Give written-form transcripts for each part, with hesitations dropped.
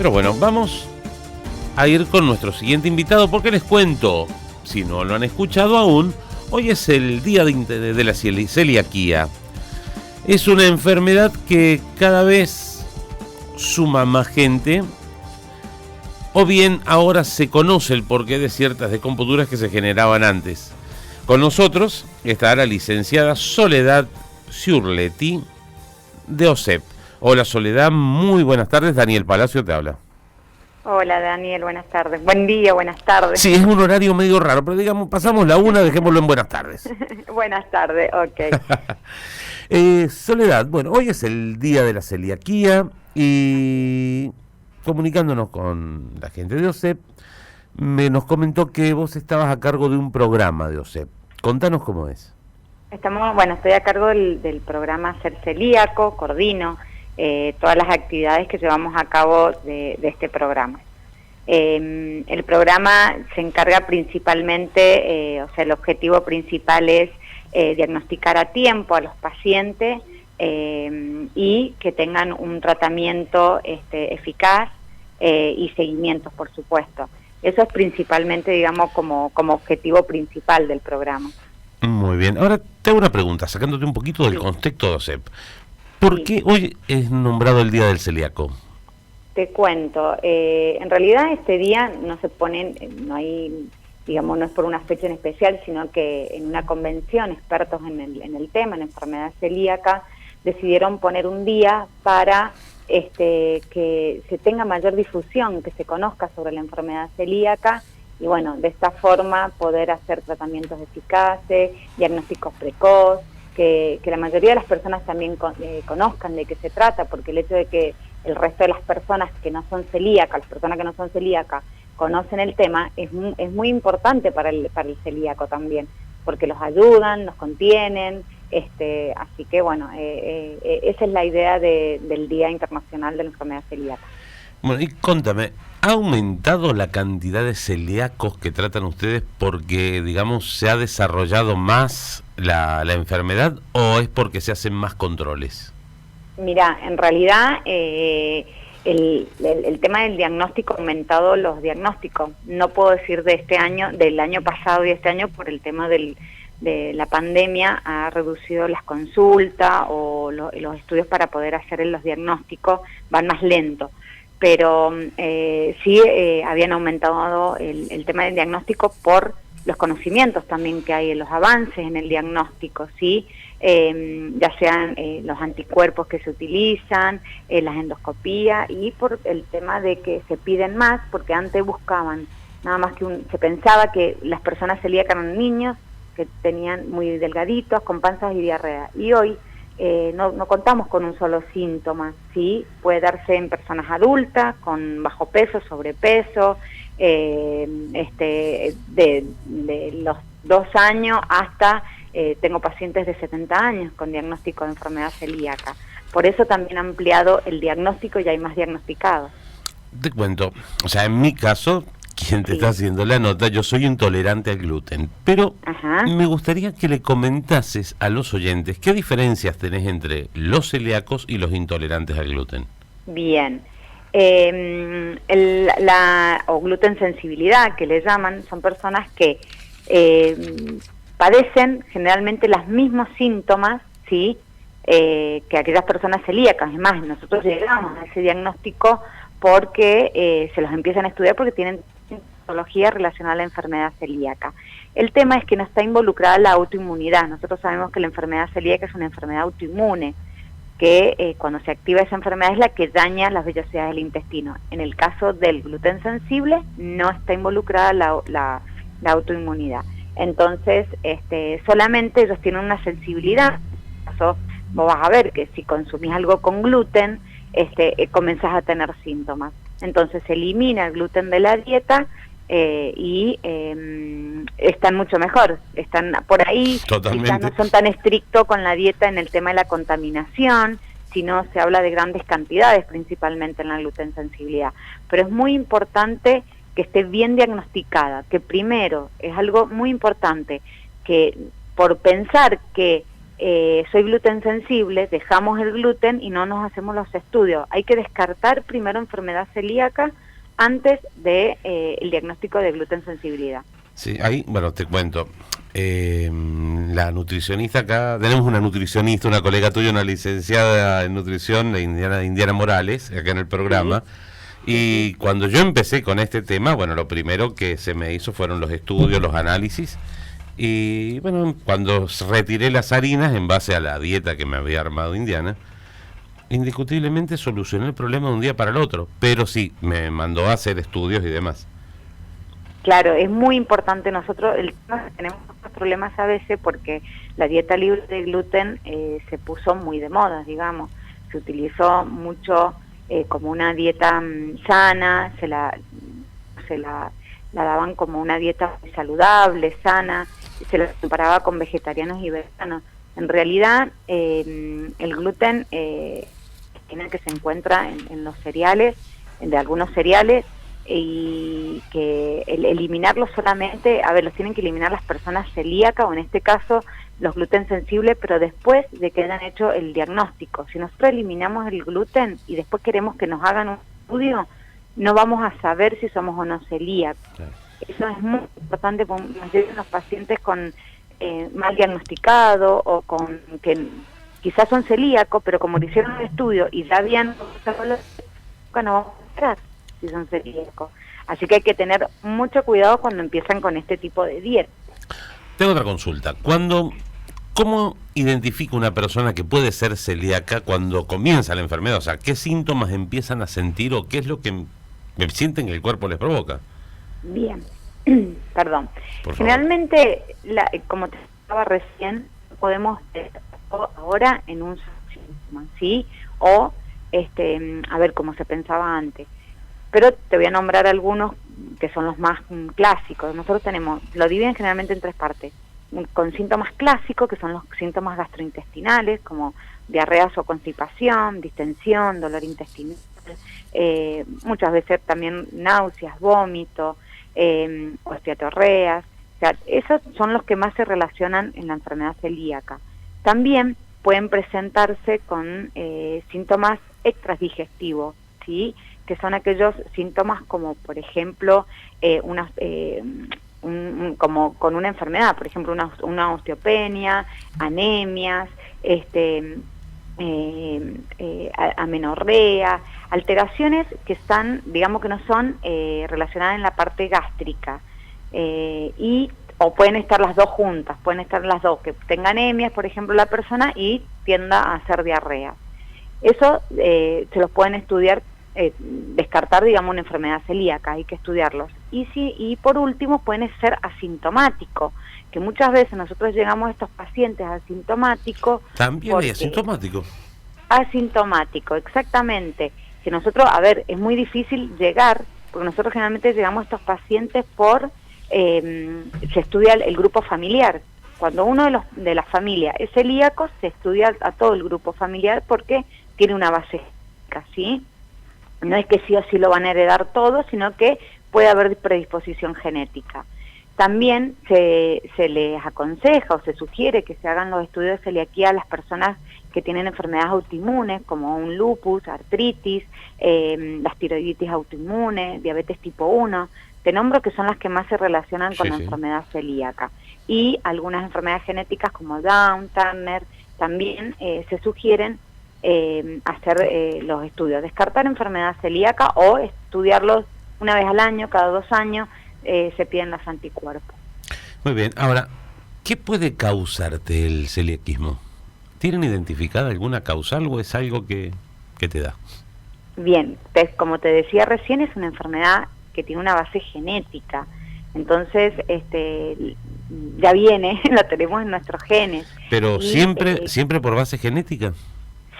Pero bueno, vamos a ir con nuestro siguiente invitado porque les cuento, si no lo han escuchado aún, hoy es el día de la celiaquía. Es una enfermedad que cada vez suma más gente, o bien ahora se conoce el porqué de ciertas descomposturas que se generaban antes. Con nosotros está la licenciada Soledad Ciurletti de OSEP. Hola Soledad, muy buenas tardes. Daniel Palacio te habla. Hola Daniel, buenas tardes. Buen día, buenas tardes. Sí, es un horario medio raro, pero digamos, pasamos la una, dejémoslo en buenas tardes. Buenas tardes, ok. Soledad, bueno, hoy es el día de la celiaquía y comunicándonos con la gente de OSEP, nos comentó que vos estabas a cargo de un programa de OSEP. Contanos cómo es. Estoy a cargo del programa Ser Celíaco, coordino todas las actividades que llevamos a cabo de este programa. El programa se encarga principalmente, el objetivo principal es diagnosticar a tiempo a los pacientes y que tengan un tratamiento eficaz y seguimientos, por supuesto. Eso es principalmente, digamos, como objetivo principal del programa. Muy bien. Ahora te hago una pregunta, sacándote un poquito del contexto de OSEP. ¿Por qué hoy es nombrado el Día del Celíaco? Te cuento. En realidad este día no se pone, no hay, digamos, no es por una fecha en especial, sino que en una convención, expertos en el tema, en enfermedad celíaca, decidieron poner un día para que se tenga mayor difusión, que se conozca sobre la enfermedad celíaca y bueno, de esta forma poder hacer tratamientos eficaces, diagnósticos precoz, que la mayoría de las personas también conozcan de qué se trata, porque el hecho de que el resto de las personas que no son celíacas, las personas que no son celíacas, conocen el tema, es muy importante para el celíaco también, porque los ayudan, los contienen, así que bueno, esa es la idea del Día Internacional de la Enfermedad Celíaca. Bueno, y contame, ¿ha aumentado la cantidad de celíacos que tratan ustedes porque, digamos, se ha desarrollado más la enfermedad o es porque se hacen más controles? Mira, en realidad el tema del diagnóstico ha aumentado los diagnósticos. No puedo decir de este año, del año pasado y este año por el tema de la pandemia ha reducido las consultas o los estudios para poder hacer los diagnósticos van más lentos. Pero sí habían aumentado el tema del diagnóstico por los conocimientos también que hay en los avances en el diagnóstico, ¿sí? Ya sean los anticuerpos que se utilizan, las endoscopías y por el tema de que se piden más, porque antes buscaban nada más se pensaba que las personas celíacas eran niños que tenían muy delgaditos, con panzas y diarrea, y hoy no contamos con un solo síntoma, ¿sí? Puede darse en personas adultas, con bajo peso, sobrepeso, de los 2 años hasta, tengo pacientes de 70 años con diagnóstico de enfermedad celíaca. Por eso también ha ampliado el diagnóstico y hay más diagnosticados. Te cuento, o sea, en mi caso, quien te está haciendo la nota, yo soy intolerante al gluten, pero me gustaría que le comentases a los oyentes qué diferencias tenés entre los celíacos y los intolerantes al gluten. Bien, o gluten sensibilidad, que le llaman, son personas que padecen generalmente los mismos síntomas, ¿sí? Que aquellas personas celíacas. Es más, nosotros llegamos a ese diagnóstico porque se los empiezan a estudiar porque tienen patología relacionada a la enfermedad celíaca. El tema es que no está involucrada la autoinmunidad. Nosotros sabemos que la enfermedad celíaca es una enfermedad autoinmune, que cuando se activa esa enfermedad es la que daña las vellosidades del intestino. En el caso del gluten sensible no está involucrada la autoinmunidad. Entonces, solamente ellos tienen una sensibilidad. En el caso, vos vas a ver que si consumís algo con gluten, comenzás a tener síntomas. Entonces se elimina el gluten de la dieta y están mucho mejor, están por ahí. Totalmente. Quizás no son tan estrictos con la dieta en el tema de la contaminación, sino se habla de grandes cantidades principalmente en la gluten sensibilidad, pero es muy importante que esté bien diagnosticada, que primero es algo muy importante, que por pensar que soy gluten sensible, dejamos el gluten y no nos hacemos los estudios. Hay que descartar primero enfermedad celíaca antes de el diagnóstico de gluten sensibilidad. Sí, ahí, bueno, te cuento. La nutricionista acá, tenemos una nutricionista, una colega tuya, una licenciada en nutrición, de Indiana Morales, acá en el programa. Y cuando yo empecé con este tema, bueno, lo primero que se me hizo fueron los estudios, los análisis. Y bueno, cuando retiré las harinas en base a la dieta que me había armado Indiana, indiscutiblemente solucioné el problema de un día para el otro. Pero sí, me mandó a hacer estudios y demás. Claro, es muy importante. Nosotros tenemos estos problemas a veces porque la dieta libre de gluten se puso muy de moda, digamos. Se utilizó mucho como una dieta sana, se la daban como una dieta muy saludable, sana, y se la comparaba con vegetarianos y veganos. En realidad, el gluten que se encuentra en los cereales, de algunos cereales, y que eliminarlos solamente, los tienen que eliminar las personas celíacas, o en este caso los gluten sensibles, pero después de que hayan hecho el diagnóstico. Si nosotros eliminamos el gluten y después queremos que nos hagan un estudio, no vamos a saber si somos o no celíacos. Claro. Eso es muy importante, porque nos llegan los pacientes con mal diagnosticado o con que quizás son celíacos, pero como le hicieron el estudio y ya habían no vamos a esperar si son celíacos. Así que hay que tener mucho cuidado cuando empiezan con este tipo de dieta. Tengo otra consulta. ¿Cómo identifica una persona que puede ser celíaca cuando comienza la enfermedad? O sea, ¿qué síntomas empiezan a sentir o qué es lo que sienten que el cuerpo les provoca? Bien, perdón. Generalmente, como te estaba recién, podemos ahora en un síntoma, ¿sí? O, a ver, como se pensaba antes. Pero te voy a nombrar algunos que son los más clásicos. Nosotros lo dividen generalmente en tres partes. Con síntomas clásicos, que son los síntomas gastrointestinales, como diarreas o constipación, distensión, dolor intestinal, muchas veces también náuseas, vómito, osteotorreas. O sea, esos son los que más se relacionan en la enfermedad celíaca. También pueden presentarse con síntomas extradigestivos, ¿sí? Que son aquellos síntomas como, por ejemplo, como con una enfermedad, por ejemplo, una osteopenia, anemias, amenorrea, alteraciones que están, digamos que no son relacionadas en la parte gástrica, o pueden estar las dos juntas, pueden estar las dos, que tenga anemias, por ejemplo, la persona, y tienda a hacer diarrea. Eso se los pueden estudiar, descartar, digamos, una enfermedad celíaca, hay que estudiarlos. Y por último pueden ser asintomáticos, que muchas veces nosotros llegamos a estos pacientes asintomáticos. También hay asintomáticos. Asintomático, exactamente. Que nosotros, es muy difícil llegar, porque nosotros generalmente llegamos a estos pacientes se estudia el grupo familiar. Cuando uno de la familia es celíaco, se estudia a todo el grupo familiar porque tiene una base genética, ¿sí? No es que sí o sí lo van a heredar todos, sino que puede haber predisposición genética. También se les aconseja o se sugiere que se hagan los estudios de celiaquía a las personas que tienen enfermedades autoinmunes, como un lupus, artritis, las tiroiditis autoinmunes, diabetes tipo 1. Te nombro que son las que más se relacionan con la enfermedad celíaca. Y algunas enfermedades genéticas como Down, Turner, también se sugieren hacer los estudios, descartar enfermedad celíaca o estudiarlos una vez al año, cada 2 años, se piden los anticuerpos. Muy bien, ahora, ¿qué puede causarte el celiaquismo? ¿Tienen identificada alguna causal o es algo que te da? Bien, como te decía recién, es una enfermedad que tiene una base genética, entonces ya viene, la tenemos en nuestros genes. Pero y, siempre por base genética.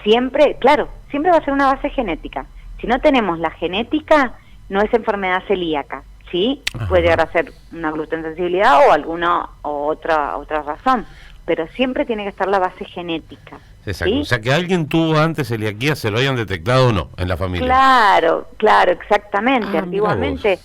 Siempre, claro, siempre va a ser una base genética. Si no tenemos la genética, no es enfermedad celíaca, ¿sí? Ajá. Puede llegar a ser una glutensensibilidad o alguna otra razón, pero siempre tiene que estar la base genética. Exacto, ¿sí? O sea, que alguien tuvo antes celiaquía, se lo hayan detectado o no en la familia. Claro, exactamente. Antiguamente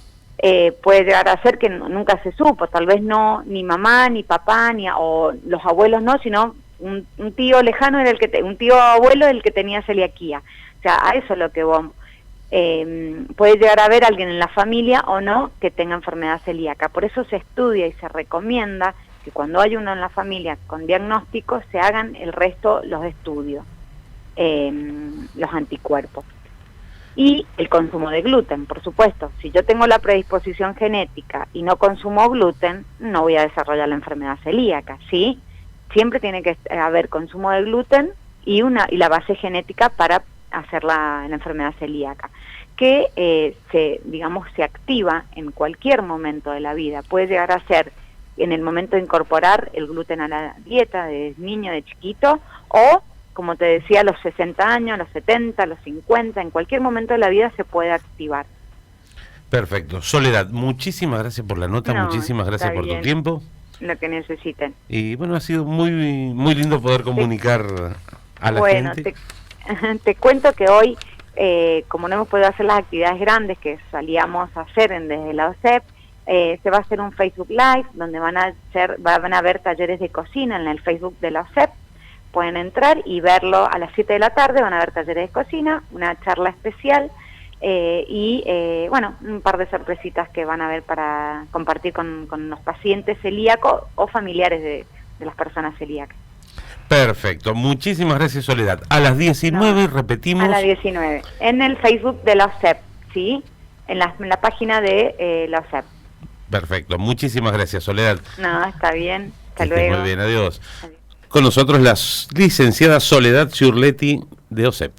puede llegar a ser que nunca se supo, tal vez no, ni mamá, ni papá, o los abuelos no, sino un tío lejano era un tío abuelo el que tenía celiaquía. O sea, a eso es lo que vos... puede llegar a haber alguien en la familia o no que tenga enfermedad celíaca. Por eso se estudia y se recomienda que cuando hay uno en la familia con diagnóstico se hagan el resto los estudios, los anticuerpos. Y el consumo de gluten, por supuesto. Si yo tengo la predisposición genética y no consumo gluten, no voy a desarrollar la enfermedad celíaca, ¿sí? Siempre tiene que haber consumo de gluten y la base genética para hacer la enfermedad celíaca, que se activa en cualquier momento de la vida. Puede llegar a ser en el momento de incorporar el gluten a la dieta de niño, de chiquito, o como te decía, a los 60 años, a los 70, a los 50, en cualquier momento de la vida se puede activar. Perfecto. Soledad, muchísimas gracias por la nota, muchísimas gracias por tu tiempo. Lo que necesiten. Y bueno, ha sido muy lindo poder comunicar a la gente. Te cuento que hoy, como no hemos podido hacer las actividades grandes que salíamos a hacer desde la OSEP, se va a hacer un Facebook Live donde van a haber talleres de cocina en el Facebook de la OSEP. Pueden entrar y verlo a las 7 de la tarde, van a haber talleres de cocina, una charla especial y un par de sorpresitas que van a haber para compartir con los pacientes celíacos o familiares de las personas celíacas. Perfecto, muchísimas gracias Soledad. A las 19 repetimos. A las 19, en el Facebook de la OSEP, ¿sí? En la página de la OSEP. Perfecto, muchísimas gracias Soledad. No, está bien, hasta luego. Muy bien, adiós. Con nosotros la licenciada Soledad Ciurletti de OSEP.